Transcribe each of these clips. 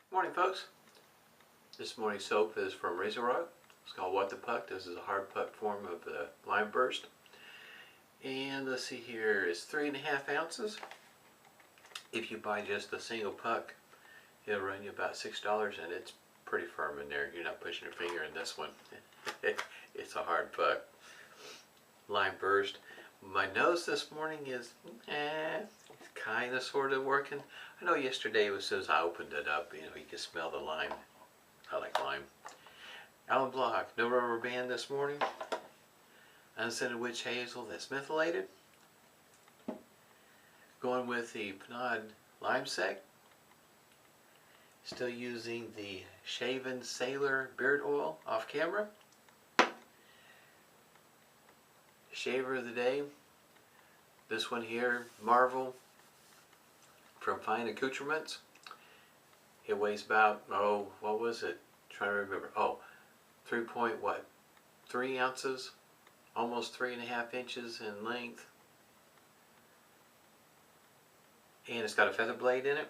Morning, folks. This morning's soap is from RazoRock. It's called What the Puck. This is a hard puck form of the Lime Burst. And let's see here, it's 3.5 ounces. If you buy just a single puck, it'll run you about $6, and it's pretty firm in there. You're not pushing your finger in this one. It's a hard puck. Lime Burst. My nose this morning is kind of sort of working. I know yesterday, as soon as I opened it up, you could smell the lime. I like lime. Alum block, no rubber band this morning. Unscented witch hazel that's methylated. Going with the Pinaud Lime Sec. Still using the Shaven Sailor Beard oil off camera. Shaver of the day. This one here, Marvel from Fine Accoutrements. It weighs about, what was it? Trying to remember. 3 ounces, almost 3.5 inches in length. And it's got a feather blade in it.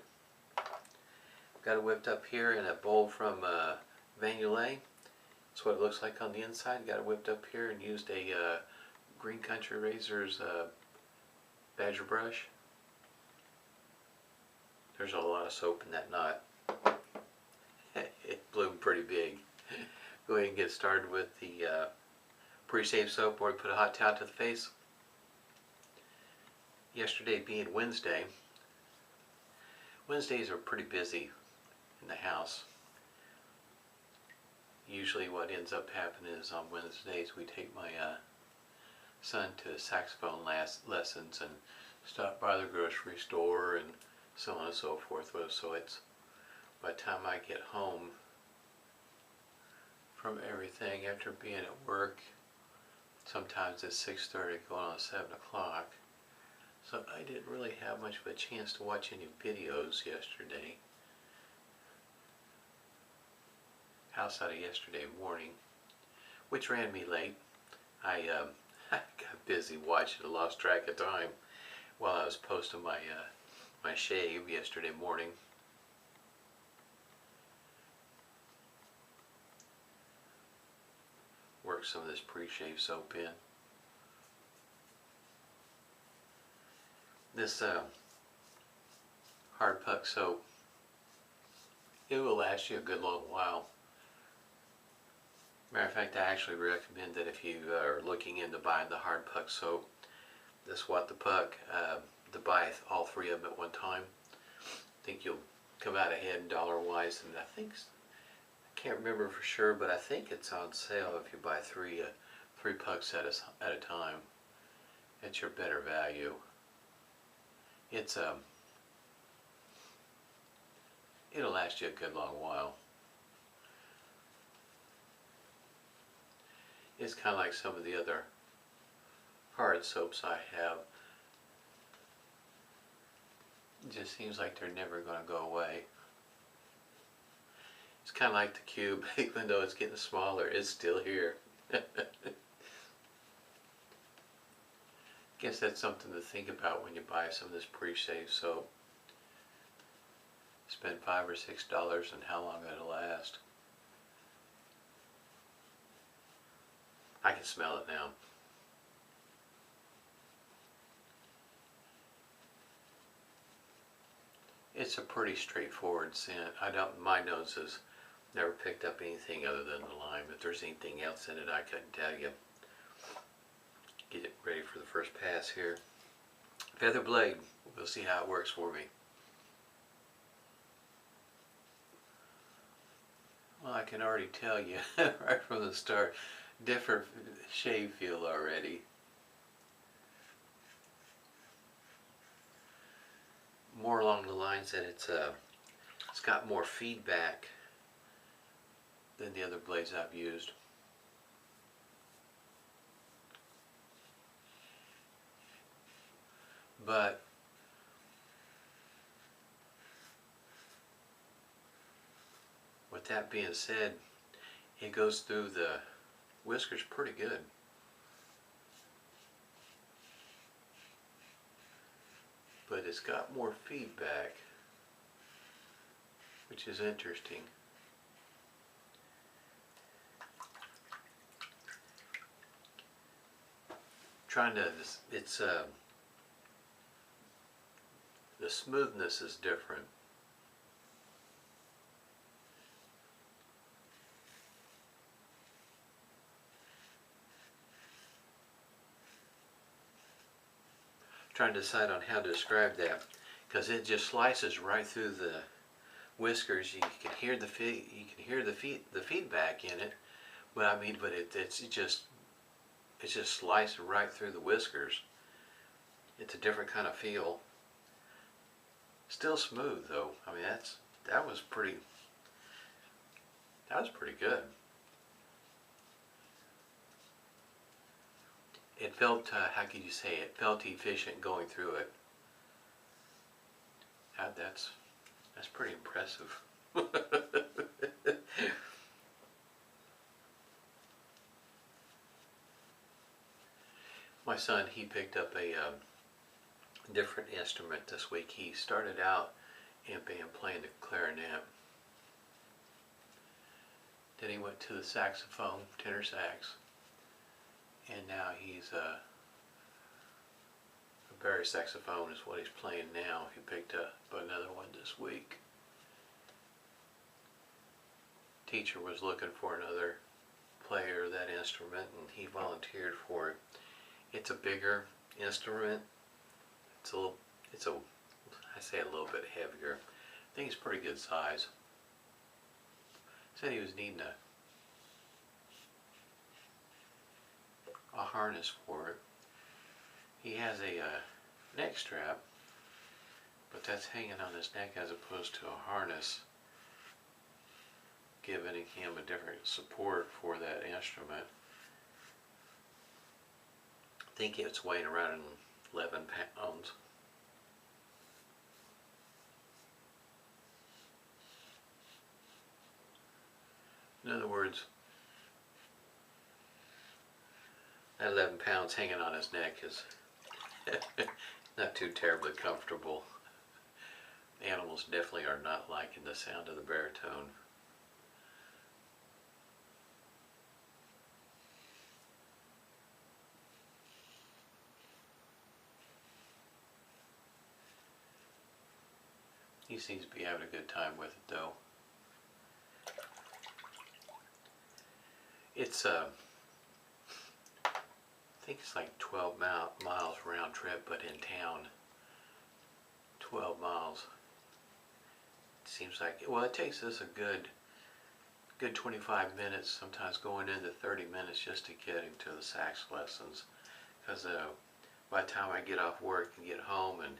Got it whipped up here in a bowl from Vanulay. That's what it looks like on the inside. Got it whipped up here and used a Green Country Razor's badger brush. There's a lot of soap in that knot. It bloomed pretty big. Go ahead and get started with the Preshave soap, or put a hot towel to the face. Yesterday being Wednesday, Wednesdays are pretty busy in the house. Usually what ends up happening is on Wednesdays we take my son to saxophone lessons and stop by the grocery store and so on and so forth. So it's, by the time I get home from everything after being at work, sometimes it's 6:30 going on 7 o'clock. So I didn't really have much of a chance to watch any videos yesterday, outside of yesterday morning, which ran me late. I got busy watching and lost track of time while I was posting my my shave yesterday morning. Work some of this pre-shave soap in. This hard puck soap, it will last you a good long while. Matter of fact, I actually recommend that if you are looking into buying the hard puck soap, this What the Puck, to buy all 3 of them at one time. I think you'll come out ahead dollar-wise, and I can't remember for sure, but I think it's on sale if you buy three pucks at a time. It's your better value. It's it'll last you a good long while. It's kind of like some of the other hard soaps I have. It just seems like they're never going to go away. It's kind of like the Cube, even though it's getting smaller, it's still here. Guess that's something to think about when you buy some of this pre-shave soap. Spend $5 or $6 and how long it'll last. I can smell it now. It's a pretty straightforward scent. My nose has never picked up anything other than the lime. If there's anything else in it, I couldn't tell you. Get it ready for the first pass here. Feather blade, we'll see how it works for me. Well, I can already tell you right from the start, different shave feel already. More along the lines that it's got more feedback than the other blades I've used. But with that being said, it goes through the whiskers pretty good. but it's got more feedback, which is interesting. Trying to, it's the smoothness is different. Trying to decide on how to describe that, because it just slices right through the whiskers. You can hear the feedback in it. Well, I mean, but it's just sliced right through the whiskers. It's a different kind of feel. Still smooth though. I mean, that was pretty good. It felt, how could you say it? Felt efficient going through it. That's pretty impressive. My son, he picked up a different instrument this week. He started out in band playing the clarinet. Then he went to the saxophone, tenor sax. And now he's a baritone saxophone is what he's playing now. He picked up another one this week. Teacher was looking for another player of that instrument, and he volunteered for it. It's a bigger instrument. I say a little bit heavier. I think it's pretty good size. Said he was needing a harness for it. He has a neck strap, but that's hanging on his neck as opposed to a harness, giving him a different support for that instrument. I think it's weighing around 11 pounds. In other words, that 11 pounds hanging on his neck is not too terribly comfortable. Animals definitely are not liking the sound of the baritone. He seems to be having a good time with it though. It's I think it's like 12 miles round trip, but in town, 12 miles. It seems like, well, it takes us a good 25 minutes, sometimes going into 30 minutes just to get into the sax lessons. Because by the time I get off work and get home and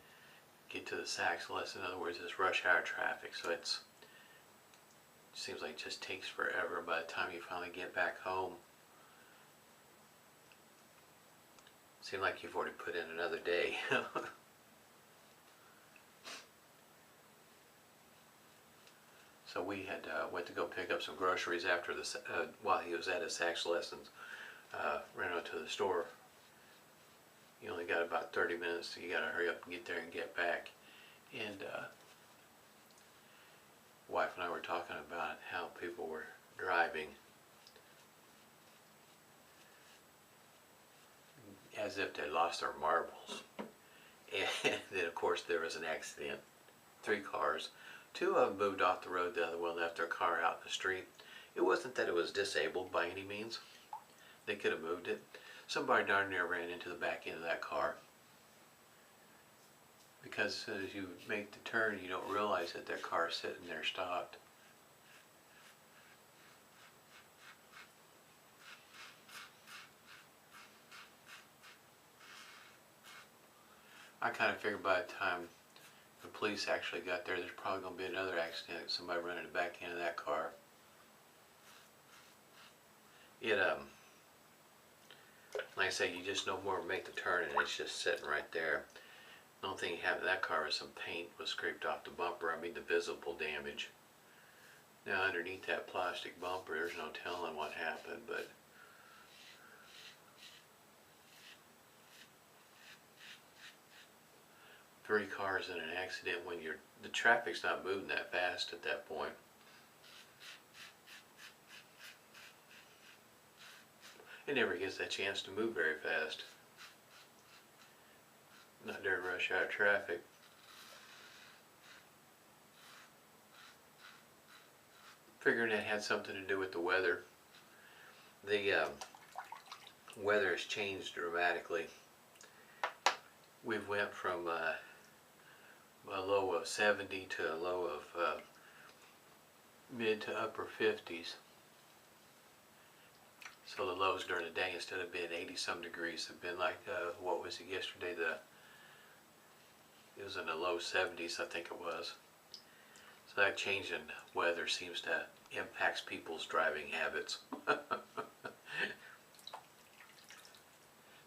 get to the sax lesson, in other words, it's rush hour traffic, so it seems like it just takes forever by the time you finally get back home. Seems like you've already put in another day. So we had went to go pick up some groceries after the while he was at his sax lessons. Ran out to the store. You only got about 30 minutes, so you got to hurry up and get there and get back. And wife and I were talking about how people were driving as if they lost their marbles. And then of course there was an accident. 3 cars. 2 of them moved off the road, the other one left their car out in the street. It wasn't that it was disabled by any means. They could have moved it. Somebody darn near ran into the back end of that car. Because as soon as you make the turn, you don't realize that their car is sitting there stopped. I kind of figured by the time the police actually got there, there's probably going to be another accident. Somebody running the back end of that car. It like I say, you just no more make the turn and it's just sitting right there. The only thing you have in that car is some paint was scraped off the bumper. I mean the visible damage. Now underneath that plastic bumper, there's no telling what happened, but 3 cars in an accident when the traffic's not moving that fast at that point. It never gets that chance to move very fast. Not during rush hour traffic. Figuring it had something to do with the weather. The weather has changed dramatically. We've went from a low of 70 to a low of mid to upper 50s. So the lows during the day, instead of being 80 some degrees, have been like, what was it yesterday? It was in the low 70s, I think it was. So that change in weather seems to impact people's driving habits.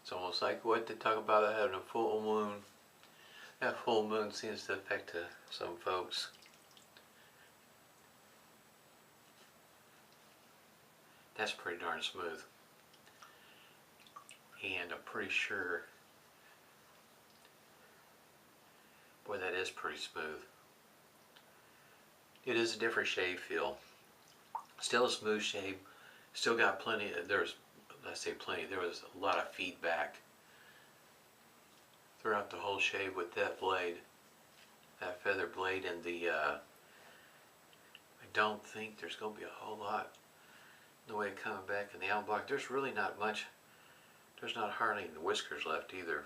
It's almost like what they talk about having a full moon. That full moon seems to affect some folks. That's pretty darn smooth. And I'm pretty sure, boy, that is pretty smooth. It is a different shave feel. Still a smooth shave. Still got plenty, there was a lot of feedback throughout the whole shave with that blade, that feather blade, and I don't think there's going to be a whole lot in the way of coming back in the alum block. There's really not much, there's not hardly any whiskers left either.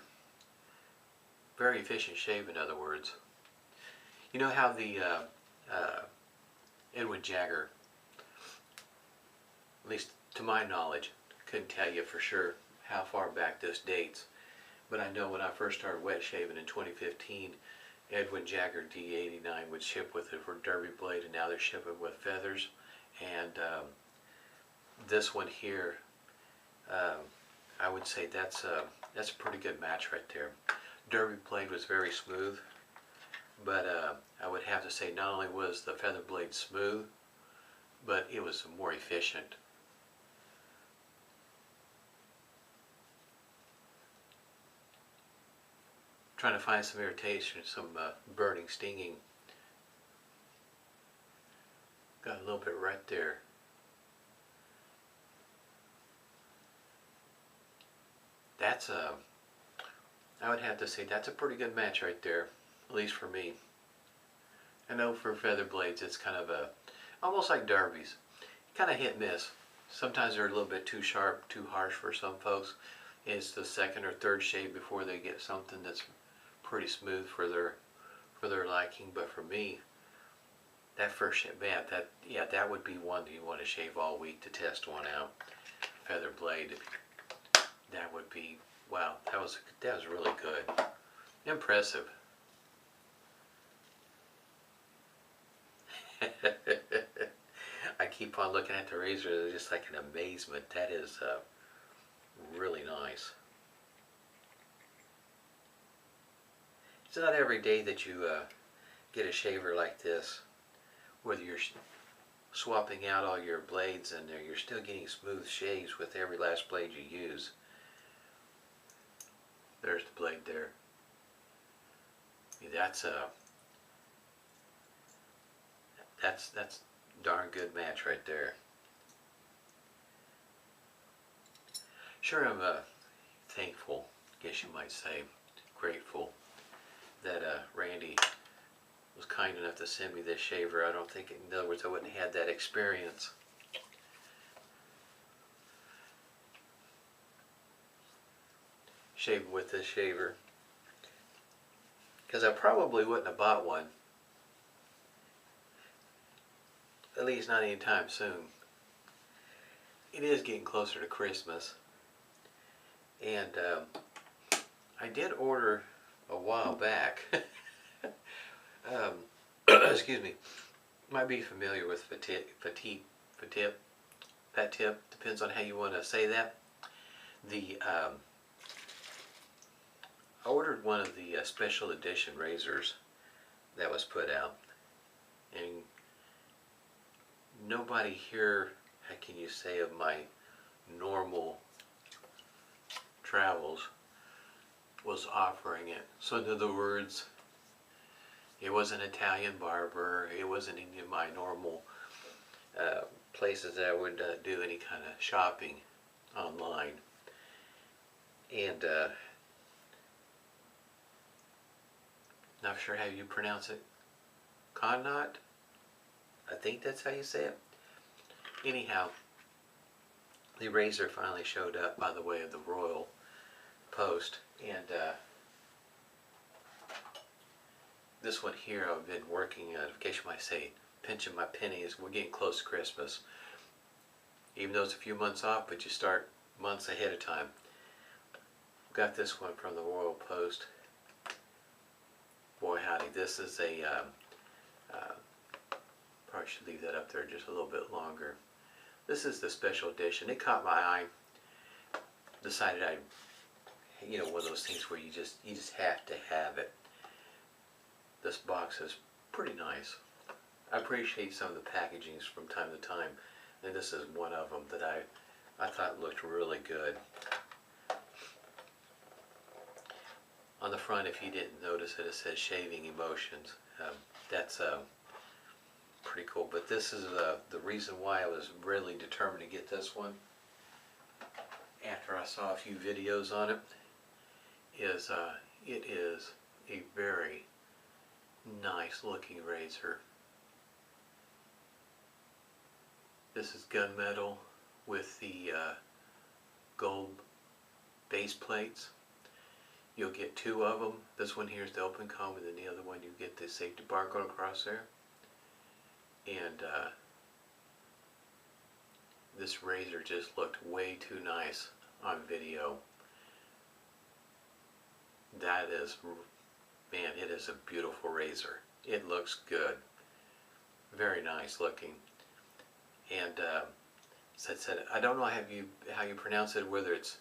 Very efficient shave, in other words. You know how the Edwin Jagger, at least to my knowledge, couldn't tell you for sure how far back this dates, but I know when I first started wet shaving in 2015, Edwin Jagger D89 would ship with a derby blade, and now they're shipping with feathers. And this one here, I would say that's a pretty good match right there. Derby blade was very smooth, but I would have to say not only was the feather blade smooth, but it was more efficient. Trying to find some irritation, some burning, stinging. Got a little bit right there. That's I would have to say that's a pretty good match right there, at least for me. I know for feather blades it's kind of almost like derbies, kind of hit and miss. Sometimes they're a little bit too sharp, too harsh for some folks. It's the second or third shave before they get something that's pretty smooth for their liking. But for me, that first shave, man, that would be one that you want to shave all week to test one out. Feather blade, that would be, wow, that was really good, impressive. I keep on looking at the razor, just like an amazement. That is really nice. It's not every day that you get a shaver like this, whether you're swapping out all your blades and you're still getting smooth shaves with every last blade you use. There's the blade there. That's darn good match right there. Sure, I'm thankful, I guess you might say, grateful that Randy was kind enough to send me this shaver. I don't think, in other words, I wouldn't have had that experience. Shaving with this shaver, because I probably wouldn't have bought one, at least not anytime soon. It is getting closer to Christmas, and I did order a while back. Excuse me. Might be familiar with fat tip, depends on how you want to say that. I ordered one of the special edition razors that was put out, and nobody here, how can you say, of my normal travels was offering it. So in other words, It wasn't an Italian barber. It wasn't any of my normal places that I would do any kind of shopping online. And not sure how you pronounce it. Connaught? I think that's how you say it. Anyhow, the razor finally showed up by the way of the Royal Post, and this one here I've been working on, in case you might say, pinching my pennies. We're getting close to Christmas. Even though it's a few months off, but you start months ahead of time. Got this one from the Royal Post. Boy howdy, this is a, probably should leave that up there just a little bit longer. This is the special edition. It caught my eye. Decided I'd, you know, one of those things where you just have to have it. This box is pretty nice. I appreciate some of the packagings from time to time, and this is one of them that I thought looked really good. On the front, if you didn't notice it, it says Shaving Emotions. That's pretty cool. But this is the reason why I was really determined to get this one, after I saw a few videos on it, is it is a very nice looking razor. This is gunmetal with the gold base plates. You'll get two of them. This one here is the open comb, and then the other one you get the safety barcode across there. And this razor just looked way too nice on video. That is, man, it is a beautiful razor. It looks good. Very nice looking. And as I said, I don't know how you pronounce it, whether it's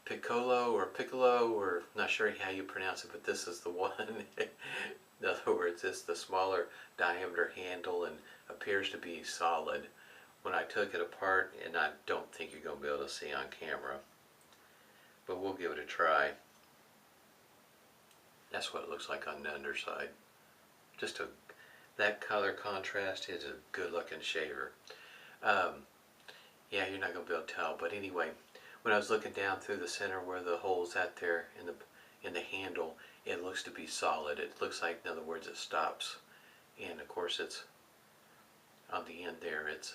Piccolo, or not sure how you pronounce it, but this is the one. In other words, it's the smaller diameter handle and appears to be solid. When I took it apart, and I don't think you're going to be able to see on camera, but we'll give it a try. That's what it looks like on the underside. Just that color contrast is a good looking shaver. Yeah, you're not going to be able to tell, but anyway, when I was looking down through the center where the hole's at there in the handle, it looks to be solid. It looks like, in other words, it stops. And of course it's on the end there, it's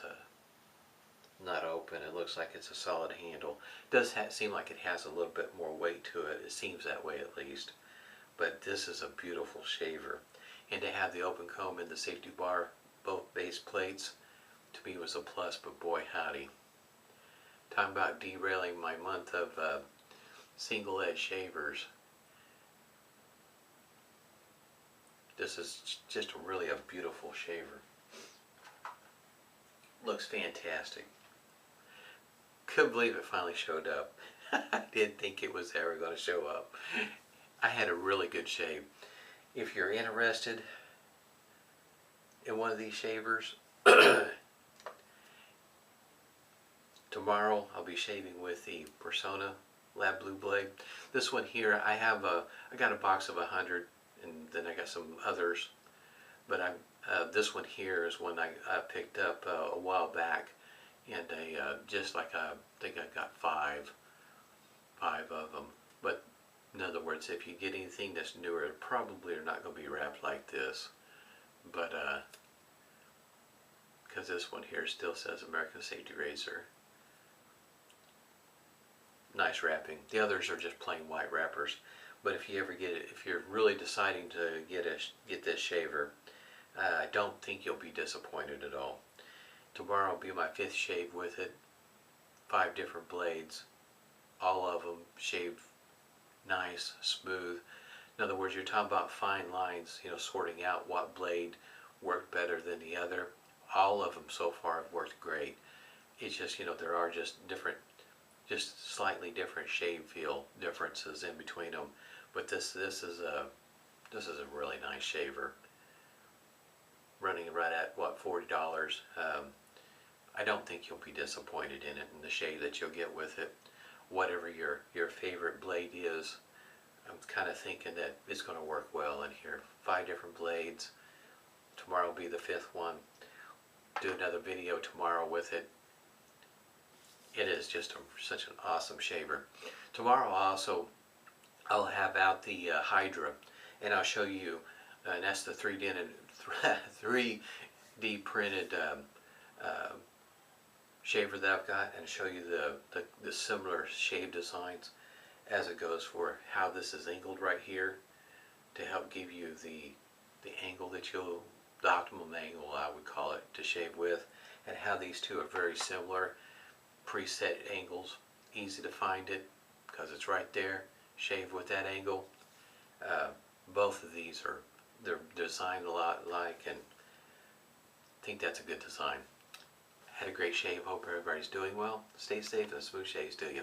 not open. It looks like it's a solid handle. It does seem like it has a little bit more weight to it. It seems that way at least. But this is a beautiful shaver. And to have the open comb and the safety bar, both base plates, to me was a plus, but boy howdy. Talking about derailing my month of single edge shavers. This is just really a beautiful shaver. Looks fantastic. Couldn't believe it finally showed up. I didn't think it was ever going to show up. I had a really good shave. If you're interested in one of these shavers, tomorrow I'll be shaving with the Persona Lab Blue Blade. This one here, I got a box of 100, and then I got some others, but this one here is one I picked up a while back, and just like I think I got five of them. But in other words, if you get anything that's newer, it probably are not going to be wrapped like this, but because this one here still says American Safety Razor. Nice wrapping. The others are just plain white wrappers. But if you ever get it, if you're really deciding to get this shaver, I don't think you'll be disappointed at all. Tomorrow will be my 5th shave with it. 5 different blades, all of them shaved nice, smooth. In other words, you're talking about fine lines, you know, sorting out what blade worked better than the other. All of them so far have worked great. It's just, you know, there are just different, just slightly different shave feel differences in between them. But this is a really nice shaver. Running right at what, $40. I don't think you'll be disappointed in it, in the shave that you'll get with it. Whatever your favorite blade is, I'm kind of thinking that it's going to work well in here. 5 different blades. Tomorrow will be the 5th one. Do another video tomorrow with it. It is just such an awesome shaver. Tomorrow also I'll have out the Hydra, and I'll show you, and that's the 3D printed shaver that I've got, and show you the similar shave designs as it goes for how this is angled right here to help give you the angle that the optimum angle I would call it to shave with, and how these two are very similar, preset angles, easy to find it because it's right there. Shave with that angle. Both of these they're designed a lot alike, and I think that's a good design. Had a great shave. Hope everybody's doing well. Stay safe and smooth shaves to you.